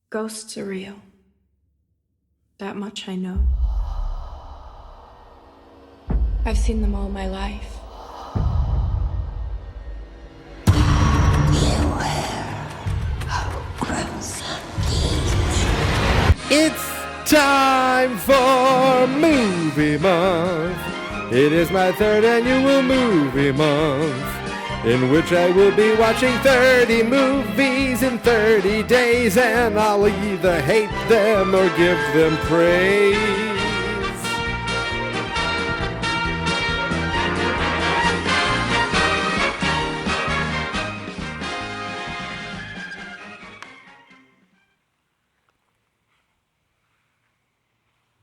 Ghosts are real. That much I know. I've seen them all my life. It's time for Movie Month. It is my third annual Movie Month, in which I will be watching 30 movies in 30 days, and I'll either hate them or give them praise.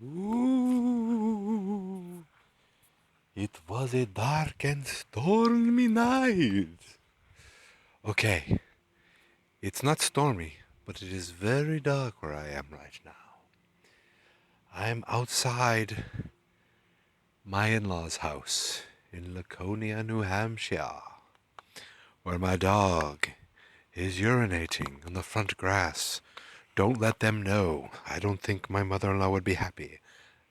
Ooh, it was a dark and stormy night. Okay, it's not stormy, but it is very dark where I am right now. I'm outside my in-laws' house in Laconia, New Hampshire, where my dog is urinating on the front grass. Don't let them know. I don't think my mother-in-law would be happy.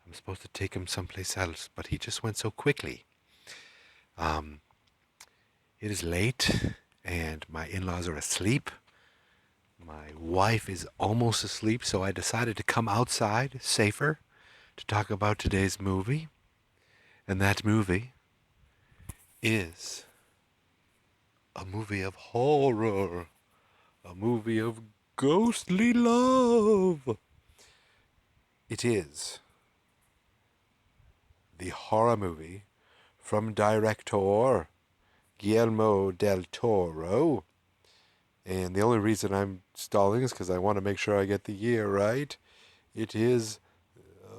I'm supposed to take him someplace else, but he just went so quickly. It is late, and my in-laws are asleep. My wife is almost asleep, so I decided to come outside, safer, to talk about today's movie. And that movie is a movie of horror, a movie of ghostly love. It is the horror movie from director Guillermo del Toro. And the only reason I'm stalling is because I want to make sure I get the year right. It is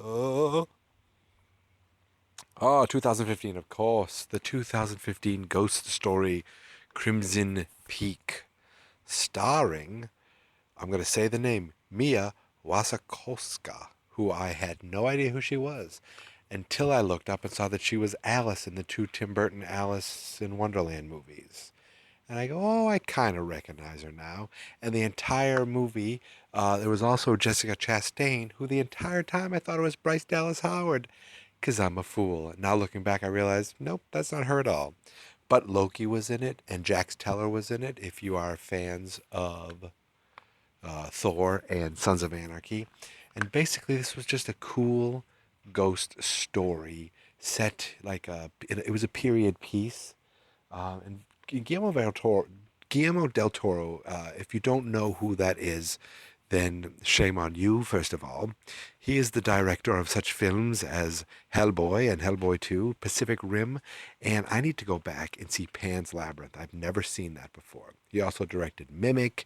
2015, of course. The 2015 ghost story Crimson Peak, starring, I'm going to say the name, Mia Wasikowska, who I had no idea who she was until I looked up and saw that she was Alice in the two Tim Burton Alice in Wonderland movies. And I go, oh, I kind of recognize her now. And the entire movie, there was also Jessica Chastain, who the entire time I thought it was Bryce Dallas Howard, because I'm a fool. Now looking back, I realized, nope, that's not her at all. But Loki was in it, and Jax Teller was in it, if you are fans of Thor and Sons of Anarchy. And basically, this was just a cool ghost story set like it was a period piece. And Guillermo del Toro, if you don't know who that is, then shame on you, first of all. He is the director of such films as Hellboy and Hellboy 2, Pacific Rim, and I need to go back and see Pan's Labyrinth. I've never seen that before. He also directed Mimic,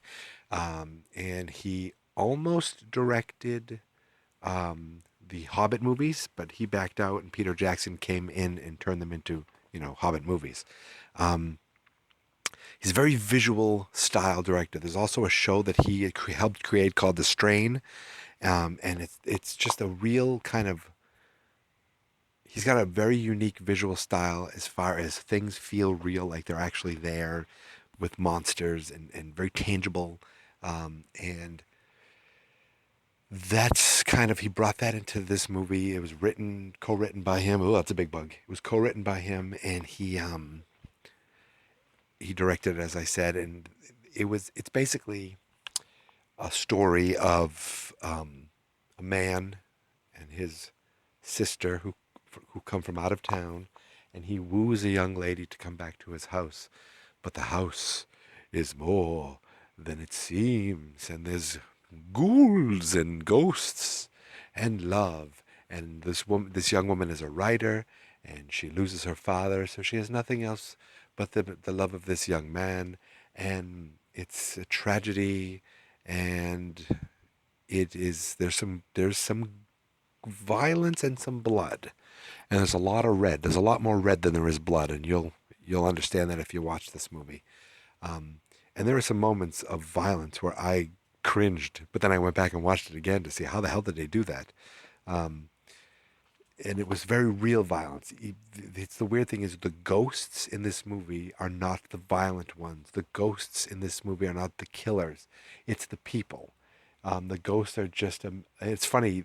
and he almost directed the Hobbit movies, but he backed out, and Peter Jackson came in and turned them into, Hobbit movies. He's a very visual style director. There's also a show that he helped create called The Strain, and it's just a real kind of. He's got a very unique visual style as far as things feel real, like they're actually there, with monsters and very tangible, and that's kind of he brought that into this movie. It was co-written by him. Oh, that's a big bug. It was co-written by him, and he directed it, as I said, and it's basically a story of a man and his sister who come from out of town, and he woos a young lady to come back to his house, but the house is more than it seems, and there's ghouls and ghosts and love, and this young woman is a writer, and she loses her father, so she has nothing else but the love of this young man, and it's a tragedy, and there's some violence and some blood, and there's a lot of red. There's a lot more red than there is blood, and you'll understand that if you watch this movie. And there are some moments of violence where I cringed, but then I went back and watched it again to see how the hell did they do that. And it was very real violence. It's the weird thing is the ghosts in this movie are not the violent ones. The ghosts in this movie are not the killers. It's the people. The ghosts are just, it's funny.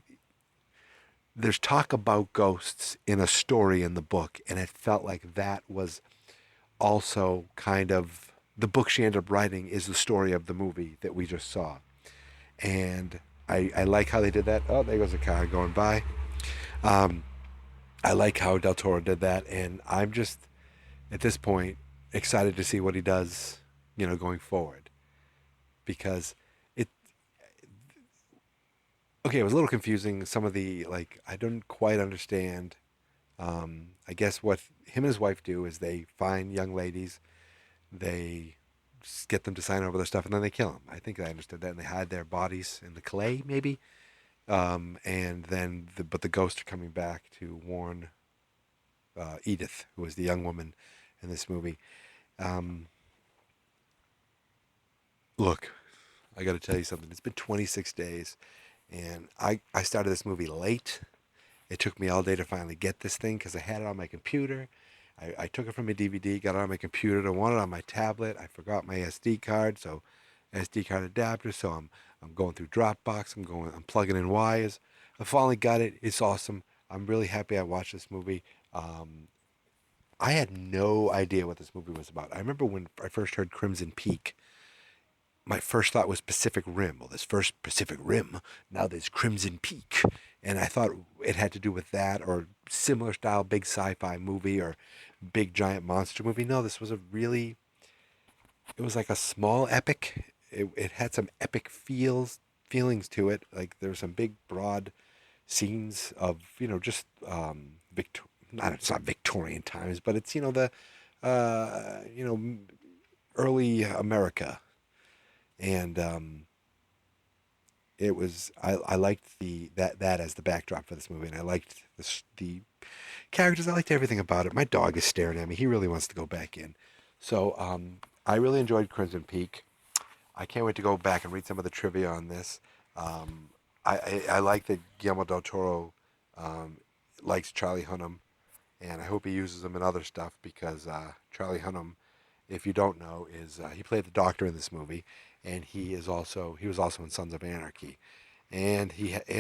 There's talk about ghosts in a story in the book, and it felt like that was also kind of the book she ended up writing is the story of the movie that we just saw. And I like how they did that. Oh, there goes a car going by. I like how Del Toro did that, and I'm just, at this point, excited to see what he does, going forward. Because it was a little confusing. Some of the, I don't quite understand. I guess what him and his wife do is they find young ladies, they get them to sign over their stuff, and then they kill them. I think I understood that, and they hide their bodies in the clay, maybe. And then, but the ghosts are coming back to warn Edith, who was the young woman in this movie. Look, I got to tell you something. It's been 26 days, and I started this movie late. It took me all day to finally get this thing because I had it on my computer. I took it from my DVD, got it on my computer. I wanted it on my tablet. I forgot my SD card, so SD card adapter. So I'm going through Dropbox. I'm plugging in wires. I finally got it. It's awesome. I'm really happy I watched this movie. I had no idea what this movie was about. I remember when I first heard Crimson Peak, my first thought was Pacific Rim. Well, there's first Pacific Rim, now there's Crimson Peak. And I thought it had to do with that or similar style big sci-fi movie or big giant monster movie. No, this was it was like a small epic. It had some epic feelings to it. Like there were some big broad scenes of, just it's not Victorian times, but it's, the early America. And it was I liked that as the backdrop for this movie, and I liked the characters. I liked everything about it. My dog is staring at me. He really wants to go back in. So I really enjoyed Crimson Peak. I can't wait to go back and read some of the trivia on this. I like that Guillermo del Toro likes Charlie Hunnam, and I hope he uses him in other stuff because Charlie Hunnam, if you don't know, is he played the Doctor in this movie. And he was also in Sons of Anarchy, and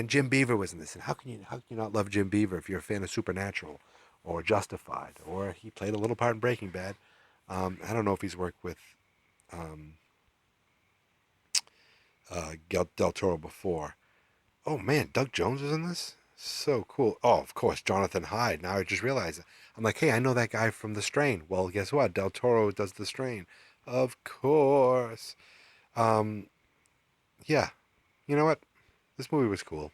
Jim Beaver was in this. And how can you not love Jim Beaver if you're a fan of Supernatural, or Justified, or he played a little part in Breaking Bad. I don't know if he's worked with Del Toro before. Oh man, Doug Jones was in this. So cool. Oh, of course, Jonathan Hyde. Now I just realized it. I'm like, hey, I know that guy from The Strain. Well, guess what? Del Toro does The Strain. Of course. Yeah, you know what? This movie was cool.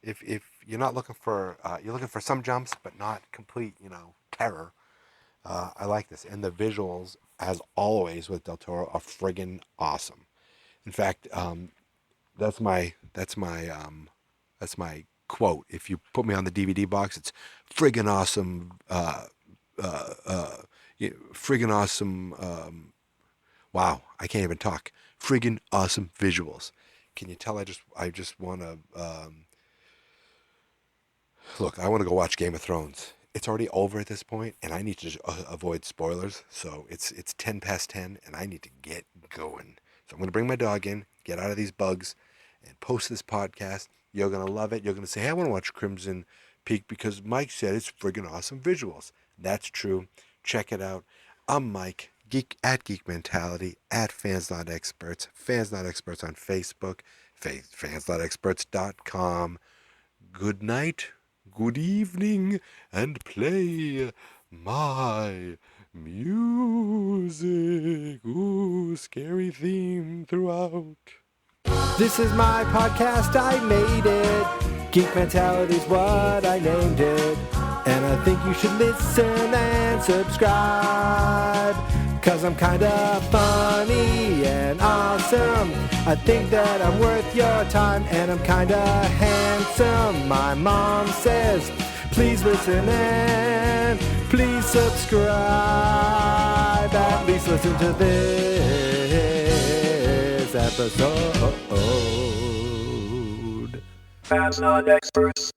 If you're not looking for, you're looking for some jumps, but not complete, terror. I like this, and the visuals, as always with Del Toro, are friggin' awesome. In fact, that's my quote. If you put me on the DVD box, it's friggin' awesome. Friggin' awesome. Wow, I can't even talk. Friggin' awesome visuals. Can you tell I just want to look, I want to go watch Game of Thrones. It's already over at this point, and I need to avoid spoilers. So it's 10 past 10, and I need to get going. So I'm going to bring my dog in, get out of these bugs, and post this podcast. You're going to love it. You're going to say, hey, I want to watch Crimson Peak because Mike said it's friggin' awesome visuals. That's true. Check it out. I'm Mike. At Geek Mentality, at Fans Not Experts, Fans Not Experts on Facebook, fansnotexperts.com. Good night, good evening, and play my music. Ooh, scary theme throughout. This is my podcast, I made it. Geek Mentality's what I named it. And I think you should listen and subscribe. Cause I'm kinda funny and awesome. I think that I'm worth your time, and I'm kinda handsome. My mom says, please listen and please subscribe. At least listen to this episode. Fans Not Experts.